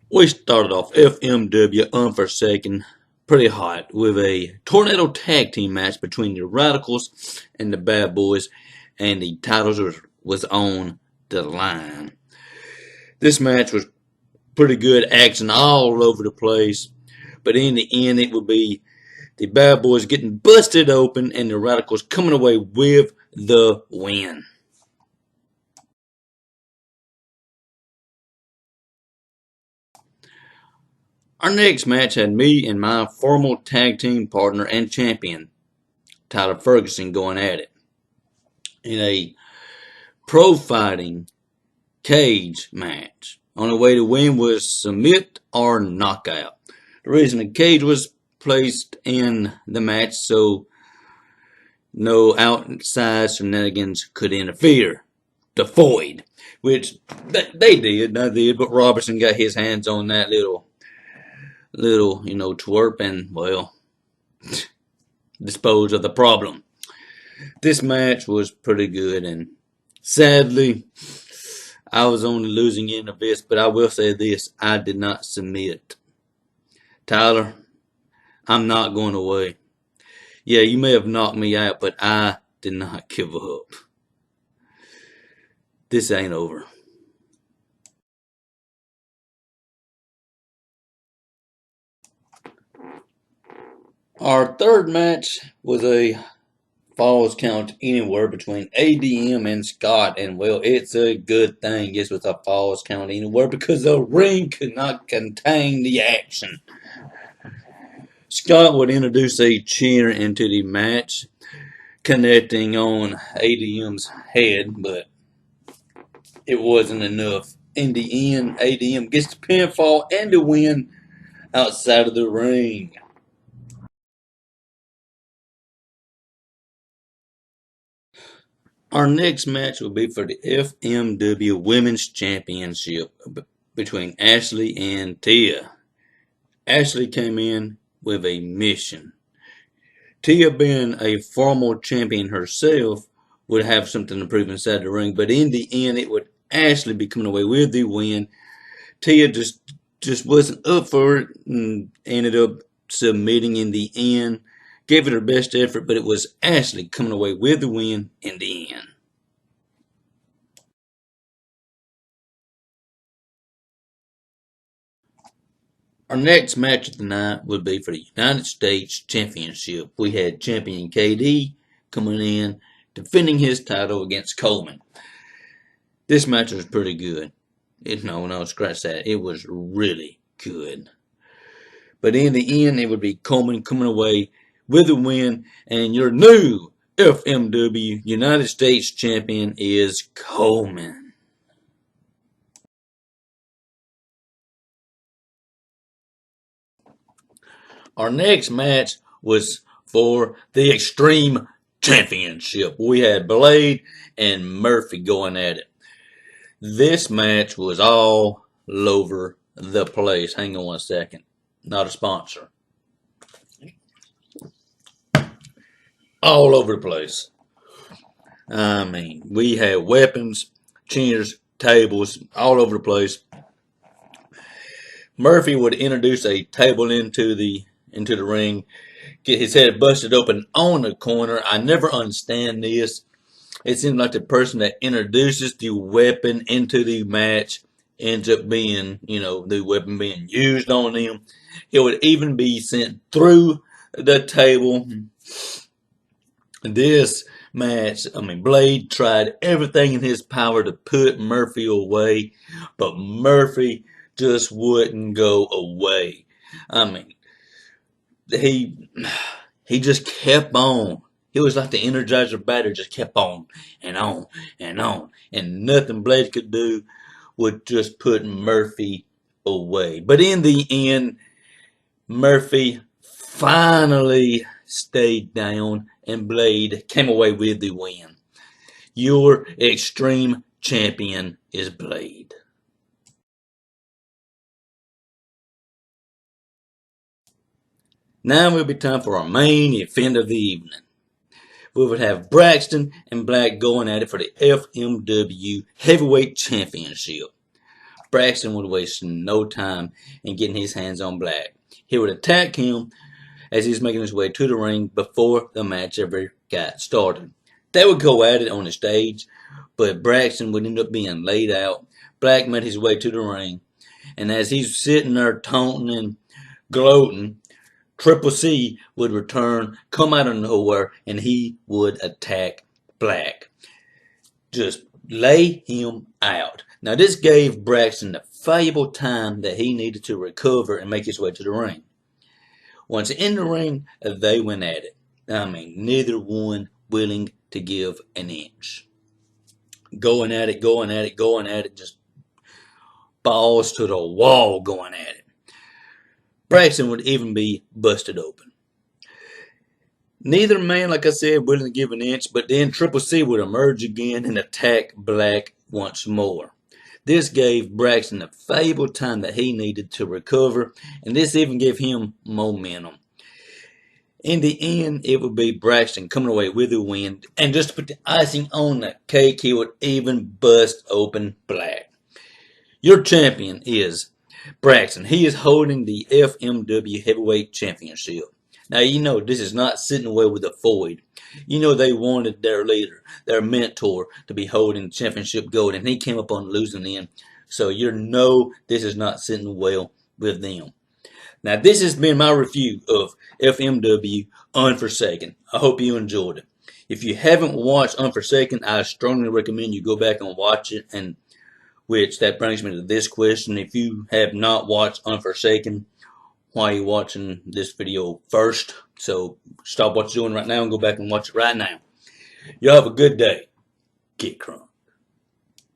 We started off FMW Unforsaken pretty hot with a tornado tag team match between the Radicals and the Bad Boys, and the titles was on the line. This match was pretty good, action all over the place, but in the end it would be the Bad Boys getting busted open and the Radicals coming away with the win. Our next match had me and my former tag team partner and champion, Tyler Ferguson, going at it in a pro fighting cage match. Only way to win was submit or knockout. The reason the cage was placed in the match so no outside shenanigans could interfere. The void, which they did, but Robertson got his hands on that little twerp and, well, dispose of the problem. This match was pretty good, and sadly, I was on the losing end of this, but I will say this, I did not submit. Tyler, I'm not going away. Yeah, you may have knocked me out, but I did not give up. This ain't over. Our third match was a Falls Count Anywhere between ADM and Scott, and well, it's a good thing this was a Falls Count Anywhere because the ring could not contain the action. Scott would introduce a chair into the match, connecting on ADM's head, but it wasn't enough. In the end, ADM gets the pinfall and the win outside of the ring. Our next match will be for the FMW Women's Championship between Ashley and Tia. Ashley came in with a mission. Tia, being a former champion herself, would have something to prove inside the ring, but in the end, it would Ashley be coming away with the win. Tia just wasn't up for it and ended up submitting in the end. Gave it her best effort, but it was Ashley coming away with the win in the end. Our next match of the night would be for the United States Championship. We had champion KD coming in, defending his title against Coleman. This match was pretty good. No, scratch that. It was really good. But in the end, it would be Coleman coming away with a win, and your new FMW United States Champion is Coleman. Our next match was for the Extreme Championship. We had Blade and Murphy going at it. This match was all over the place. Hang on a second. Not a sponsor. All over the place. I mean, we had weapons, chairs, tables, all over the place. Murphy would introduce a table into the ring, get his head busted open on the corner. I never understand this. It seems like the person that introduces the weapon into the match ends up being, the weapon being used on them. It would even be sent through the table. This match, Blade tried everything in his power to put Murphy away, but Murphy just wouldn't go away. He just kept on. He was like the Energizer battery, just kept on and on and on. And nothing Blade could do would just put Murphy away. But in the end, Murphy finally stayed down and Blade came away with the win. Your Extreme Champion is Blade. Now it will be time for our main event of the evening. We would have Braxton and Black going at it for the FMW Heavyweight Championship. Braxton would waste no time in getting his hands on Black. He would attack him as he was making his way to the ring before the match ever got started. They would go at it on the stage, but Braxton would end up being laid out. Black made his way to the ring, and as he's sitting there taunting and gloating, Triple C would return, come out of nowhere, and he would attack Black. Just lay him out. Now, this gave Braxton the valuable time that he needed to recover and make his way to the ring. Once in the ring, they went at it. I mean, neither one willing to give an inch. Going at it, going at it, going at it, just balls to the wall going at it. Braxton would even be busted open. Neither man, like I said, willing to give an inch, but then Triple C would emerge again and attack Black once more. This gave Braxton the valuable time that he needed to recover, and this even gave him momentum. In the end, it would be Braxton coming away with the win, and just to put the icing on the cake, he would even bust open Black. Your champion is Braxton. He is holding the FMW Heavyweight Championship. Now, you know this is not sitting well with the Floyd. You know they wanted their leader, their mentor, to be holding the championship gold, and he came up on losing end. So you know this is not sitting well with them. Now, this has been my review of FMW Unforsaken. I hope you enjoyed it. If you haven't watched Unforsaken, I strongly recommend you go back and watch it, and which that brings me to this question. If you have not watched Unforsaken, why are you watching this video first? So stop what you're doing right now and go back and watch it right now. Y'all have a good day. Get crunk.